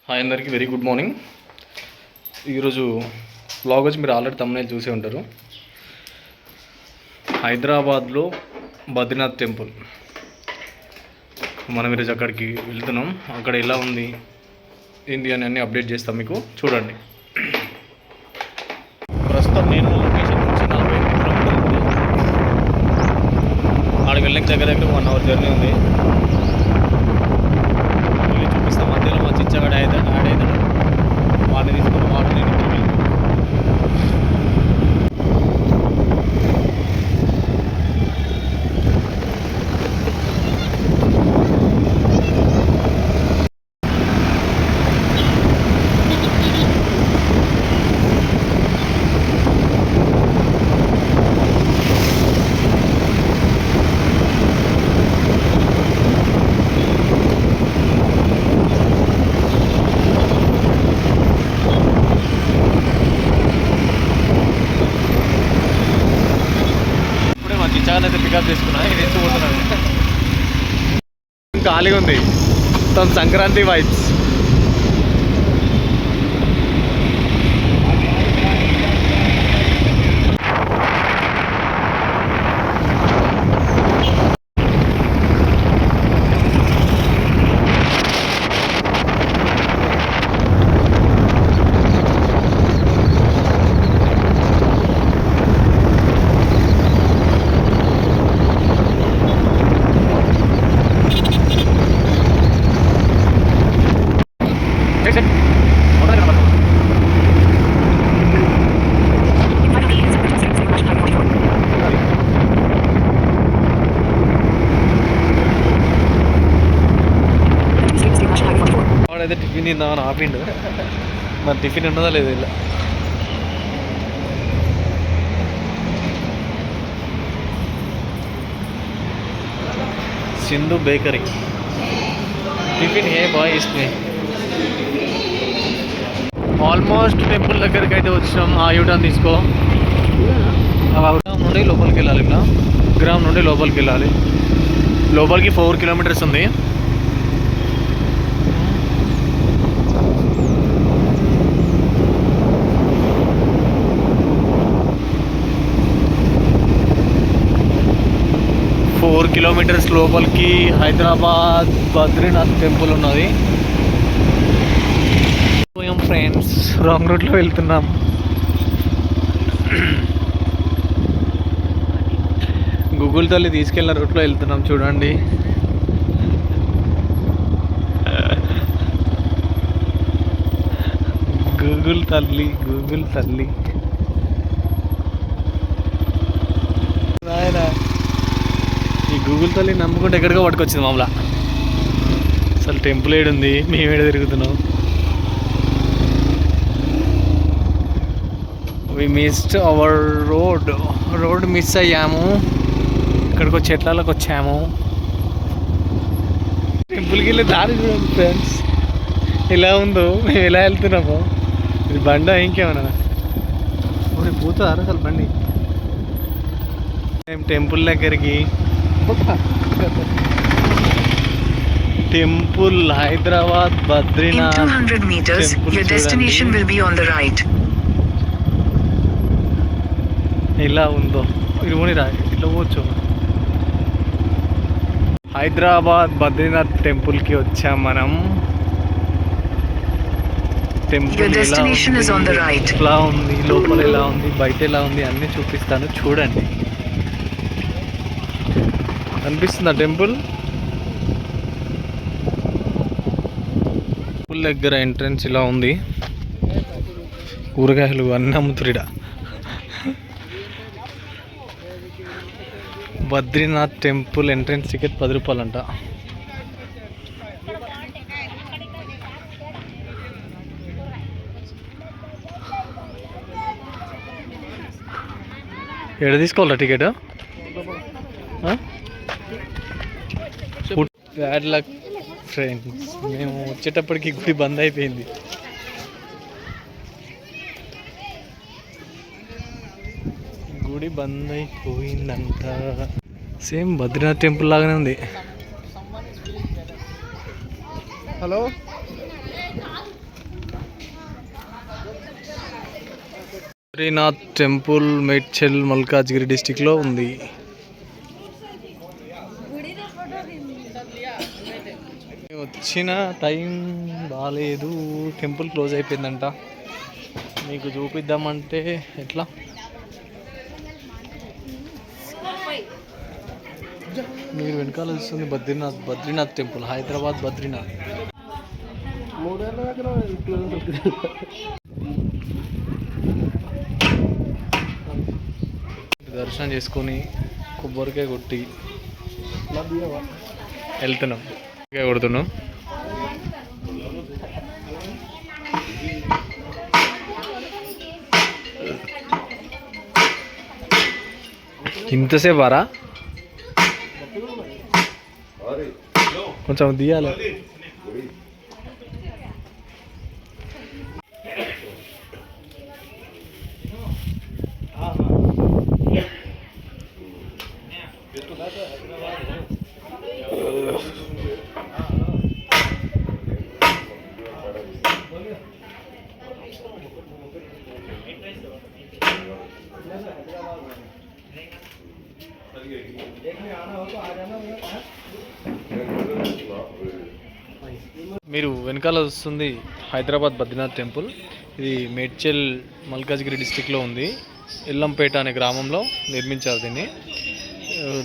Hi అందరికీ very good morning. ఈరోజు vlog వచ్చి మీరు ఆల్రెడీ తమ్మునేలు చూసే ఉంటారు. హైదరాబాద్లో బద్రీనాథ్ టెంపుల్ మనం ఈరోజు అక్కడికి వెళ్తున్నాం. అక్కడ ఎలా ఉంది ఏంటి అని అన్నీ అప్డేట్ చేస్తాం మీకు, చూడండి. ప్రస్తుతం నేను లొకేషన్ నుంచి 40 కిలోమీటర్లు ఉంది. ఆడికి వెళ్ళడానికి దగ్గర 1 అవర్ జర్నీ ఉంది. చూపిస్తాం. మధ్యలో మా చిచ్చగాడు యాడ్ అవుతాడు. వాడిని తీసుకుని వాడిని నేను అయితే పికప్ చేసుకున్నా. ఇది ఎంచుకుంటున్నాను. ఖాళీగా ఉంది మొత్తం సంక్రాంతి వైబ్స్. వాడైతే టిఫిన్ తిందామని ఆపిండు. మరి టిఫిన్ ఉన్నదా లేదు ఇలా. సింధు బేకరీ టిఫిన్ ఏ బాయ్ ఇస్తుంది. ఆల్మోస్ట్ టెంపుల్ దగ్గరికి అయితే వచ్చినాం. ఆ యూటర్న్ తీసుకో. గ్రామ్ నుండి లోపలికి వెళ్ళాలి. ఇలా గ్రామ్ నుండి లోపలికి వెళ్ళాలి. లోపలికి 4 కిలోమీటర్స్ ఉంది. కిలోమీటర్స్ లోపలికి హైదరాబాద్ బద్రీనాథ్ టెంపుల్ ఉన్నది. పోయాం ఫ్రెండ్స్, రాంగ్ రూట్లో వెళ్తున్నాం. గూగుల్ తల్లి తీసుకెళ్ళిన రూట్లో వెళ్తున్నాం. చూడండి, గూగుల్ తల్లి రాయరా. ఈ గూగుల్ తల్లి నమ్ముకుంటే ఎక్కడికో పట్టుకొచ్చింది మామూలు. అసలు టెంపుల్ ఏడుంది, మేమేడ తిరుగుతున్నాం. We missed our road miss అయ్యాము. ఇక్కడికి చెట్లలోకి వచ్చాము. టెంపుల్కి వెళ్ళి దారి చూడండి ఫ్రెండ్స్ ఎలా ఉందో. మేము ఎలా వెళ్తున్నామో. ఇది బండ ఇంకేమన్నా పోతుందా అసలు బండి. మేము టెంపుల్ దగ్గరికి, temple Hyderabad Badrinath. In 200 meters, your destination will be on the right. ఇలా ఉందో ఇది రా, ఇట్లా పోవచ్చు. హైదరాబాద్ బద్రీనాథ్ టెంపుల్కి వచ్చాం మనం. టెంపుల్ ఎలా ఉంది, లోపల ఎలా ఉంది, బయట ఎలా ఉంది అన్నీ చూపిస్తాను. చూడండి, అనిపిస్తుందా టెంపుల్? టెంపుల్ దగ్గర ఎంట్రన్స్ ఇలా ఉంది. కూరగాయలు అన్నీ అమ్ముతురిడా. బద్రీనాథ్ టెంపుల్ ఎంట్రన్స్ టికెట్ 10 రూపాయలంట. ఎక్కడ తీసుకోవాలా టికెట్? బ్యాడ్ లక్ ఫ్రెండ్స్, మేము వచ్చేటప్పటికి గుడి బంద్ అయిపోయింది. గుడి బంద్ అయిపోయిందంట. సేమ్ బద్రీనాథ్ టెంపుల్ లాగానే ఉంది. హలో బద్రీనాథ్ టెంపుల్ మేడ్చల్ మల్కాజ్గిరి డిస్టిక్లో ఉంది. వచ్చిన టైం బాగాలేదు, టెంపుల్ క్లోజ్ అయిపోయిందంట. మీకు చూపిద్దామంటే ఎట్లా? మీరు వెనకాల వస్తుంది బద్రీనాథ్ టెంపుల్, హైదరాబాద్ బద్రీనాథ్. దర్శనం చేసుకొని కొబ్బరికాయ కొట్టి వెళ్తున్నాం. కొడుతున్నాం. ఇంతసేపు వారా కొంచెం తీయాలి. మీరు వెనకాల వస్తుంది హైదరాబాద్ బద్రీనాథ్ టెంపుల్. ఇది మేడ్చల్ మల్కాజ్గిరి డిస్టిక్లో ఉంది. ఎల్లంపేట అనే గ్రామంలో నిర్మించారు దీన్ని.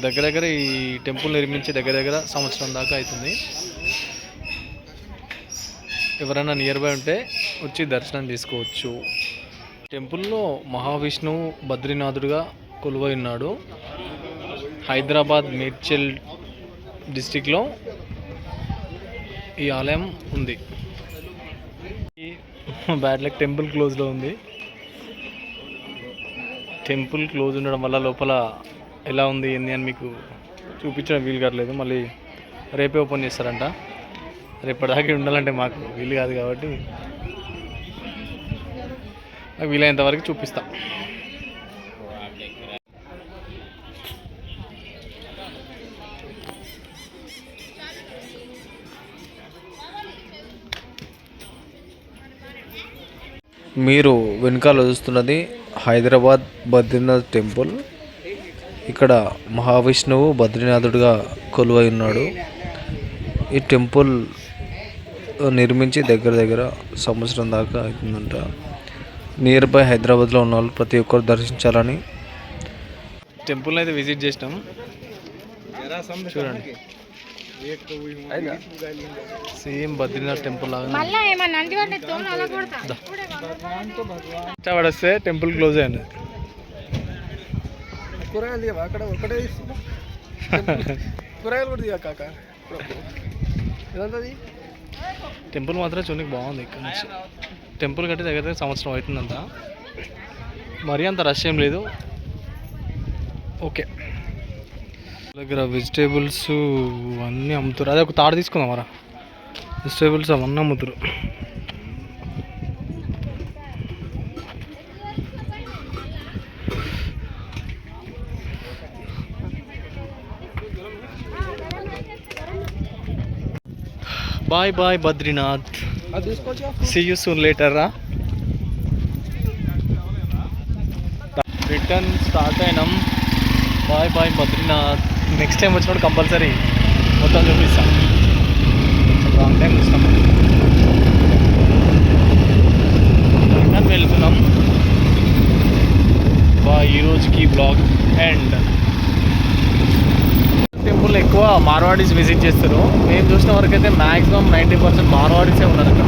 దగ్గర దగ్గర ఈ టెంపుల్ నిర్మించి దగ్గర సంవత్సరం దాకా అవుతుంది. ఎవరైనా నియర్ బై ఉంటే వచ్చి దర్శనం చేసుకోవచ్చు. టెంపుల్లో మహావిష్ణువు బద్రీనాథుడుగా కొలువై ఉన్నాడు. హైదరాబాద్ మేడ్చల్ డిస్టిక్లో ఈ ఆలయం ఉంది. ఈ బ్యాడ్ లక్ టెంపుల్ క్లోజ్లో ఉంది. టెంపుల్ క్లోజ్ ఉండడం వల్ల లోపల ఎలా ఉంది ఏంది అని మీకు చూపించడం వీలు కావట్లేదు. మళ్ళీ రేపే ఓపెన్ చేస్తారంట. రేపటిదాకా ఉండాలంటే మాకు వీలు కాదు కాబట్టి నాకు వీలైనంత వరకు చూపిస్తాం. మీరు వెనకాల చూస్తున్నది హైదరాబాద్ బద్రీనాథ్ టెంపుల్. ఇక్కడ మహావిష్ణువు బద్రీనాథుడిగా కొలువై ఉన్నాడు. ఈ టెంపుల్ నిర్మించి దగ్గర సంవత్సరం దాకా అవుతుందంట. నియర్ బై హైదరాబాద్లో ఉన్న వాళ్ళు ప్రతి ఒక్కరు దర్శించాలని. టెంపుల్ అయితే విజిట్ చేసినాం. చూడండి, సేమ్ బద్రీనాథ్ టెంపుల్ లాగా పడేస్తే టెంపుల్ క్లోజ్ అయింది. అక్కడ ఒకటే కూరగాయలు కూడా కాక టెంపుల్ మాత్రం చూడడానికి బాగుంది. ఇక్కడ నుంచి టెంపుల్ కట్టి దగ్గర సంవత్సరం అవుతుందంట. మరీ అంత రష్ ఏం లేదు. ఓకే, దగ్గర వెజిటేబుల్స్ అన్నీ అమ్ముతారు. అదే ఒక తాడు తీసుకుందాం మరా. వెజిటేబుల్స్ అవన్నీ అమ్ముతారు. Bye bye Badrinath, see you soon later రా. రిటర్న్ స్టార్ట్ అయినాం. Bye bye Badrinath. Next time వచ్చినప్పుడు కంపల్సరీ మొత్తం చూపిస్తాం. లాంగ్ టైం చూస్తాం. రిటర్న్ వెళ్తున్నాం. ఈ రోజుకి బ్లాగ్ అండ్ టెంపుల్ ఎక్కువ మార్వాడీస్ విజిట్ చేస్తారు. మేము చూసిన వరకు అయితే మ్యాక్సిమం 90% మార్వాడీసే ఉన్నారు అక్కడ.